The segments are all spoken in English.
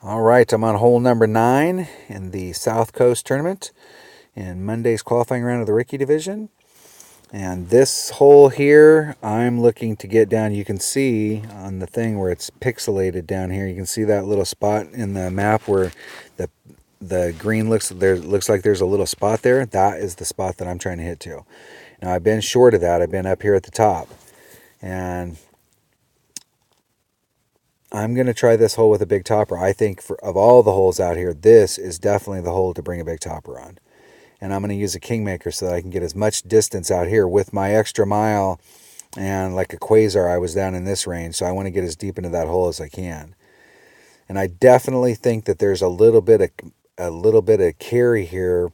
All right, I'm on hole number 9 in the South Coast tournament in Monday's qualifying round of the Ricky division. And this hole here, I'm looking to get down. You can see on the thing where it's pixelated down here, you can see that little spot in the map where the green looks like there's a little spot there. That is the spot that I'm trying to hit to. Now I've been short of that. I've been up here at the top. And I'm going to try this hole with a big topper. I think of all the holes out here, this is definitely the hole to bring a big topper on. And I'm going to use a Kingmaker so that I can get as much distance out here with my extra mile. And like a Quasar, I was down in this range, so I want to get as deep into that hole as I can. And I definitely think that there's a little bit of carry here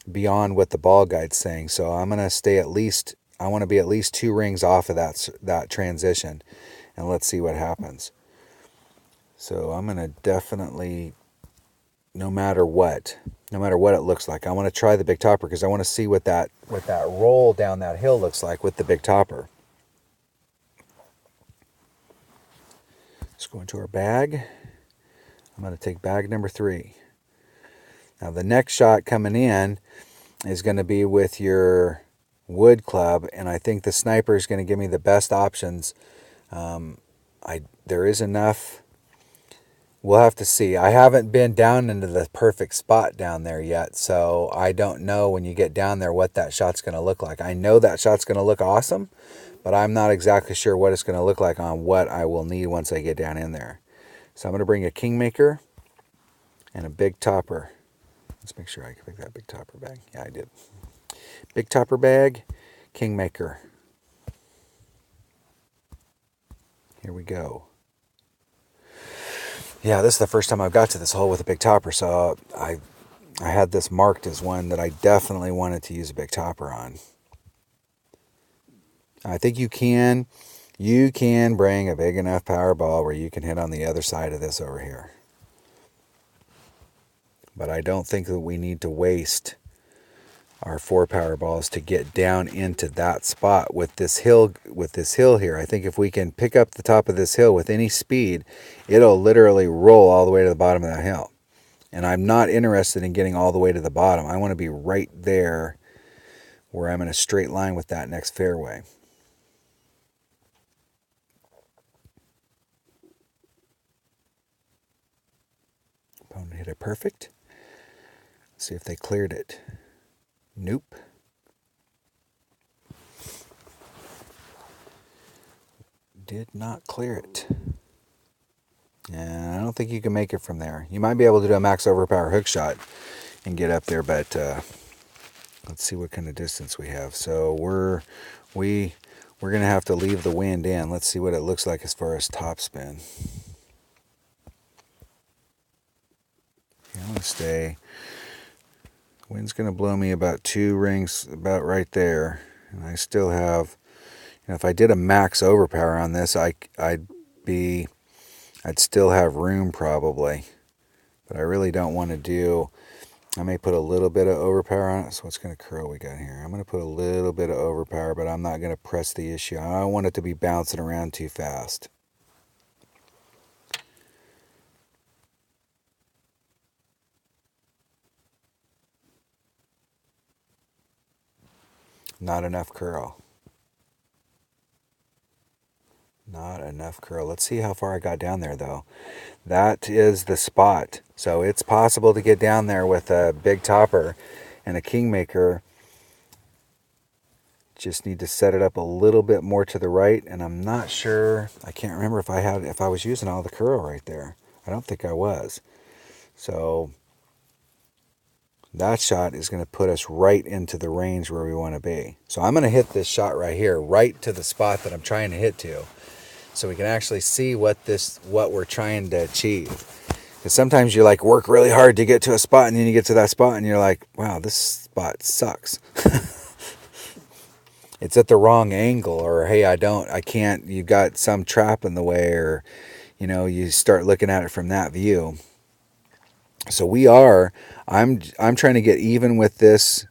beyond what the ball guide's saying. So I'm going to stay I want to be at least 2 rings off of that transition. And let's see what happens. So I'm going to definitely, no matter what it looks like, I want to try the big topper because I want to see what that roll down that hill looks like with the big topper. Let's go into our bag. I'm going to take bag number 3. Now the next shot coming in is going to be with your wood club, and I think the sniper is going to give me the best options. There is enough. We'll have to see. I haven't been down into the perfect spot down there yet, so I don't know when you get down there what that shot's going to look like. I know that shot's going to look awesome, but I'm not exactly sure what it's going to look like on what I will need once I get down in there. So I'm going to bring a Kingmaker and a big topper. Let's make sure I can pick that big topper bag. Yeah, I did. Big topper bag, Kingmaker. Here we go. Yeah, this is the first time I've got to this hole with a big topper, so I had this marked as one that I definitely wanted to use a big topper on. I think you can bring a big enough power ball where you can hit on the other side of this over here. But I don't think that we need to waste our 4 power balls to get down into that spot with this hill here. I think if we can pick up the top of this hill with any speed, it'll literally roll all the way to the bottom of that hill. And I'm not interested in getting all the way to the bottom. I want to be right there where I'm in a straight line with that next fairway. Opponent hit it perfect. Let's see if they cleared it. Nope. Did not clear it. And I don't think you can make it from there. You might be able to do a max overpower hook shot and get up there, but let's see what kind of distance we have. So we're going to have to leave the wind in. Let's see what it looks like as far as topspin. I'm going to stay. Wind's going to blow me about 2 rings, about right there. And I still have, if I did a max overpower on this, I'd still have room probably. But I really don't want to do, I may put a little bit of overpower on it. So what's kind of curl we got here? I'm going to put a little bit of overpower, but I'm not going to press the issue. I don't want it to be bouncing around too fast. Not enough curl. Not enough curl. Let's see how far I got down there, though. That is the spot. So it's possible to get down there with a big topper and a Kingmaker. Just need to set it up a little bit more to the right, and I'm not sure. I can't remember if I was using all the curl right there. I don't think I was. So that shot is going to put us right into the range where we want to be. So I'm going to hit this shot right here, right to the spot that I'm trying to hit to, so we can actually see what we're trying to achieve. Because sometimes you like work really hard to get to a spot, and then you get to that spot and you're like, wow, this spot sucks. It's at the wrong angle, or hey, I can't, you got some trap in the way, or you start looking at it from that view. So I'm trying to get even with this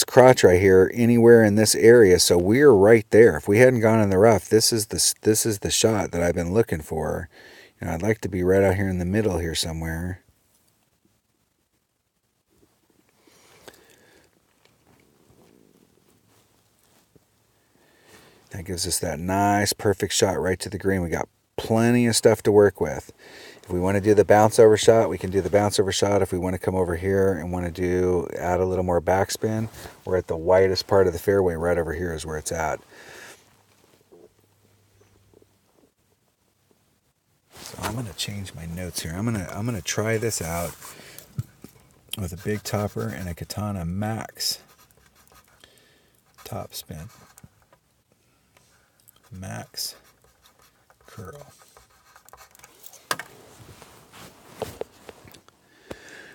crotch right here, anywhere in this area. So we're right there. If we hadn't gone in the rough, this is the shot that I've been looking for. And I'd like to be right out here in the middle here somewhere. That gives us that nice, perfect shot right to the green. We got plenty of stuff to work with. If we want to do the bounce over shot, we can do the bounce over shot. If we want to come over here and want to add a little more backspin, we're at the widest part of the fairway. Right over here is where it's at. So I'm going to change my notes here. I'm going to try this out with a big topper and a Katana Max top spin. Max curl.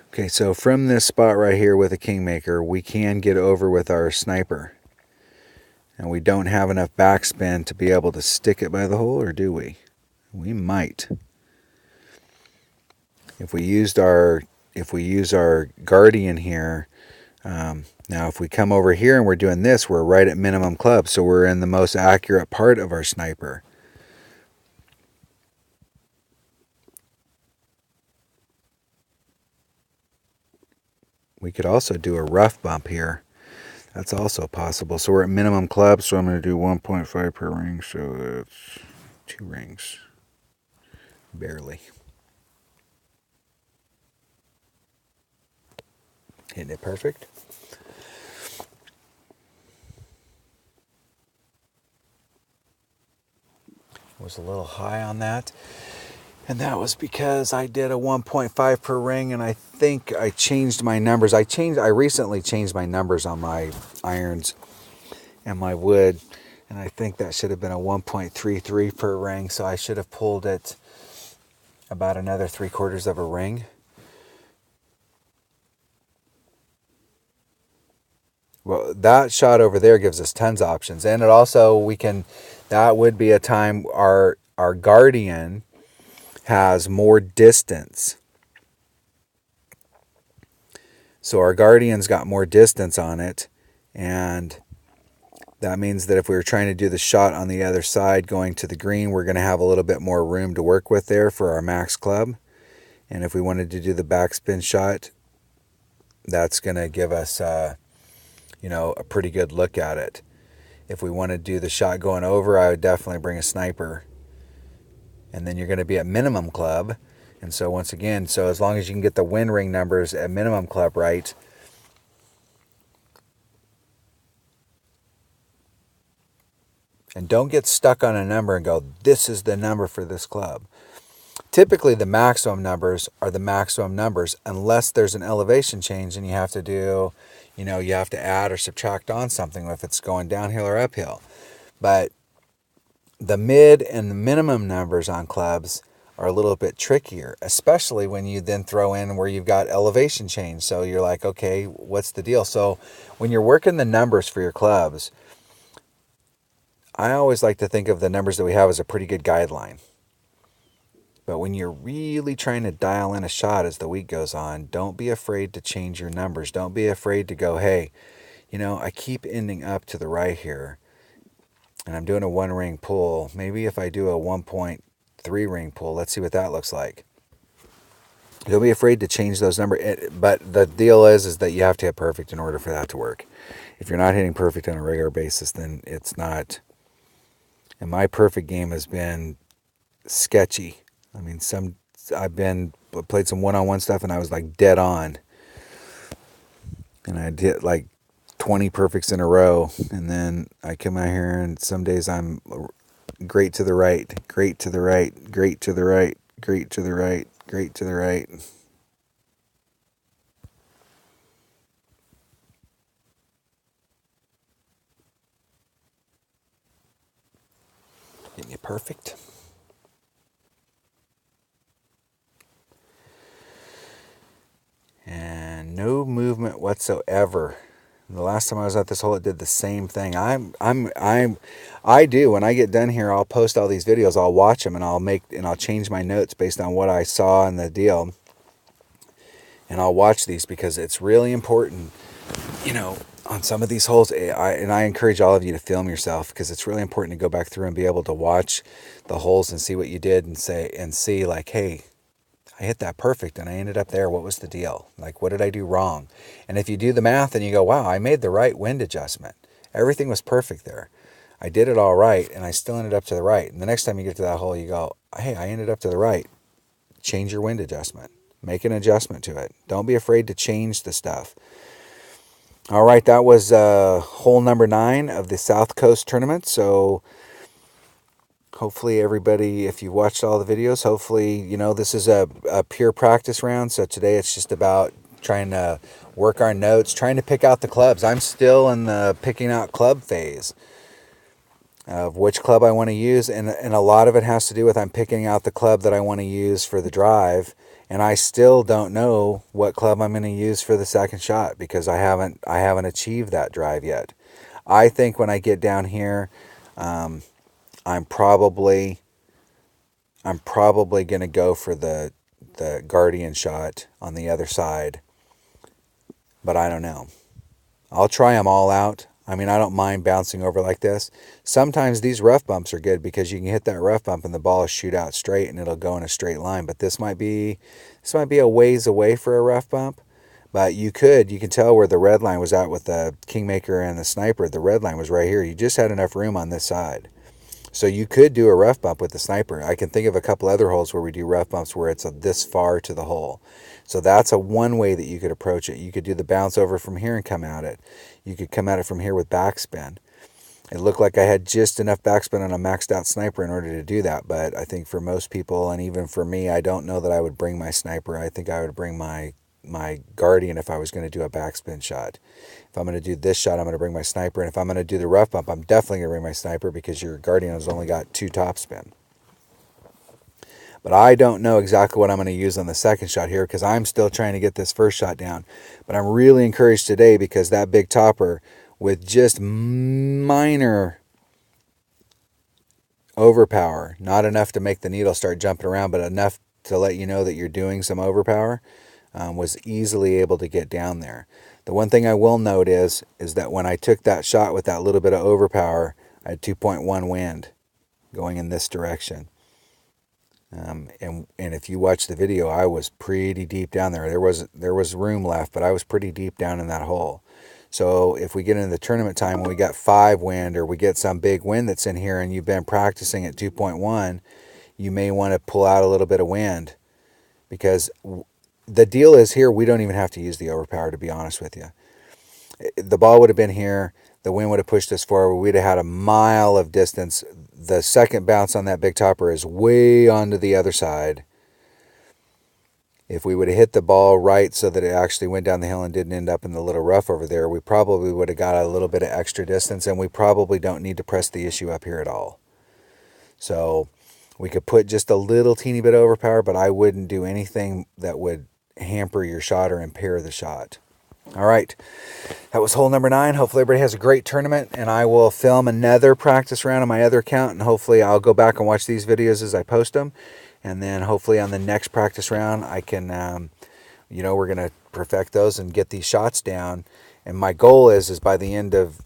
Okay, so from this spot right here with a Kingmaker, we can get over with our sniper. And we don't have enough backspin to be able to stick it by the hole, or do we? We might. If we use our Guardian here, now if we come over here and we're doing this, we're right at minimum club, so we're in the most accurate part of our sniper. We could also do a rough bump here. That's also possible. So we're at minimum club, so I'm going to do 1.5 per ring, so that's 2 rings. Barely. Hitting it perfect. Was a little high on that. And that was because I did a 1.5 per ring, and I think I changed my numbers. I recently changed my numbers on my irons and my wood, and I think that should have been a 1.33 per ring, so I should have pulled it about another 3/4 of a ring. Well, that shot over there gives us tons of options, and it also, that would be a time our Guardian has more distance. So our Guardian's got more distance on it, and that means that if we were trying to do the shot on the other side going to the green, we're going to have a little bit more room to work with there for our max club. And if we wanted to do the backspin shot, that's going to give us a pretty good look at it. If we want to do the shot going over, I would definitely bring a sniper. And then you're going to be at minimum club. And so once again, so as long as you can get the win ring numbers at minimum club right, and don't get stuck on a number and go, this is the number for this club. Typically the maximum numbers are the maximum numbers unless there's an elevation change and you have to do, you have to add or subtract on something if it's going downhill or uphill. But the mid and the minimum numbers on clubs are a little bit trickier, especially when you then throw in where you've got elevation change. So you're like, okay, what's the deal? So when you're working the numbers for your clubs, I always like to think of the numbers that we have as a pretty good guideline. But when you're really trying to dial in a shot as the week goes on, don't be afraid to change your numbers. Don't be afraid to go, hey, I keep ending up to the right here, and I'm doing a 1 ring pull. Maybe if I do a 1.3 ring pull, let's see what that looks like. Don't be afraid to change those numbers. But the deal is that you have to hit perfect in order for that to work. If you're not hitting perfect on a regular basis, then it's not. And my perfect game has been sketchy. I mean, I've played some one-on-one stuff, and I was like dead on. And I did like 20 perfects in a row, and then I come out here, and some days I'm great to the right, great to the right, great to the right, great to the right, great to the right. Getting you perfect. And no movement whatsoever. The last time I was at this hole, it did the same thing. I do. When I get done here, I'll post all these videos. I'll watch them, and I'll change my notes based on what I saw in the deal. And I'll watch these because it's really important. on some of these holes, I encourage all of you to film yourself, because it's really important to go back through and be able to watch the holes and see what you did and see like, hey, I hit that perfect and I ended up there. What was the deal? Like, what did I do wrong? And if you do the math and you go, wow, I made the right wind adjustment. Everything was perfect there. I did it all right and I still ended up to the right. And the next time you get to that hole, you go, hey, I ended up to the right. Change your wind adjustment. Make an adjustment to it. Don't be afraid to change the stuff. All right, that was hole number 9 of the South Coast tournament. So hopefully everybody, if you watched all the videos, hopefully, you know, this is a pure practice round. So today it's just about trying to work our notes, trying to pick out the clubs. I'm still in the picking out club phase of which club I want to use. And a lot of it has to do with I'm picking out the club that I want to use for the drive. And I still don't know what club I'm going to use for the second shot, because I haven't achieved that drive yet. I think when I get down here, I'm probably going to go for the Guardian shot on the other side, but I don't know. I'll try them all out. I mean, I don't mind bouncing over like this. Sometimes these rough bumps are good because you can hit that rough bump and the ball will shoot out straight and it'll go in a straight line. But this might be a ways away for a rough bump. But you can tell where the red line was at with the Kingmaker and the Sniper. The red line was right here. You just had enough room on this side. So you could do a rough bump with the Sniper. I can think of a couple other holes where we do rough bumps where it's this far to the hole. So that's one way that you could approach it. You could do the bounce over from here and come at it. You could come at it from here with backspin. It looked like I had just enough backspin on a maxed out Sniper in order to do that. But I think for most people, and even for me, I don't know that I would bring my Sniper. I think I would bring my Guardian if I was going to do a backspin shot. If I'm going to do this shot, I'm going to bring my Sniper. And if I'm going to do the rough bump, I'm definitely going to bring my Sniper, because your Guardian has only got 2 topspin. But I don't know exactly what I'm going to use on the second shot here, because I'm still trying to get this first shot down. But I'm really encouraged today, because that big topper with just minor overpower, not enough to make the needle start jumping around, but enough to let you know that you're doing some overpower, was easily able to get down there. The one thing I will note is that when I took that shot with that little bit of overpower, I had 2.1 wind going in this direction. And if you watch the video, I was pretty deep down there. There was room left, but I was pretty deep down in that hole. So if we get into the tournament time when we got 5 wind, or we get some big wind that's in here and you've been practicing at 2.1, you may want to pull out a little bit of wind, because the deal is here, we don't even have to use the overpower, to be honest with you. The ball would have been here. The wind would have pushed us forward. We'd have had a mile of distance. The second bounce on that big topper is way onto the other side. If we would have hit the ball right so that it actually went down the hill and didn't end up in the little rough over there, we probably would have got a little bit of extra distance, and we probably don't need to press the issue up here at all. So we could put just a little teeny bit of overpower, but I wouldn't do anything that would hamper your shot or impair the shot. All right, that was hole number 9. Hopefully everybody has a great tournament, and I will film another practice round on my other account, and hopefully I'll go back and watch these videos as I post them, and then hopefully on the next practice round I can, we're going to perfect those and get these shots down. And my goal is by the end of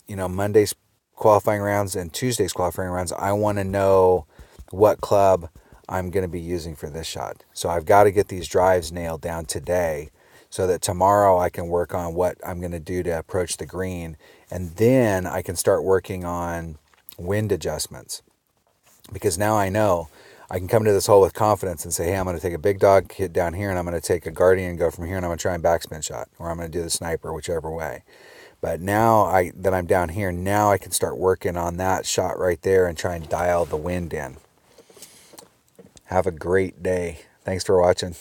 Monday's qualifying rounds and Tuesday's qualifying rounds, I want to know what club I'm going to be using for this shot. So I've got to get these drives nailed down today, so that tomorrow I can work on what I'm going to do to approach the green, and then I can start working on wind adjustments. Because now I know I can come to this hole with confidence and say, hey, I'm going to take a big dog hit down here, and I'm going to take a Guardian and go from here, and I'm going to try and backspin shot, or I'm going to do the Sniper, whichever way. But now that I'm down here, now I can start working on that shot right there and try and dial the wind in. Have a great day. Thanks for watching.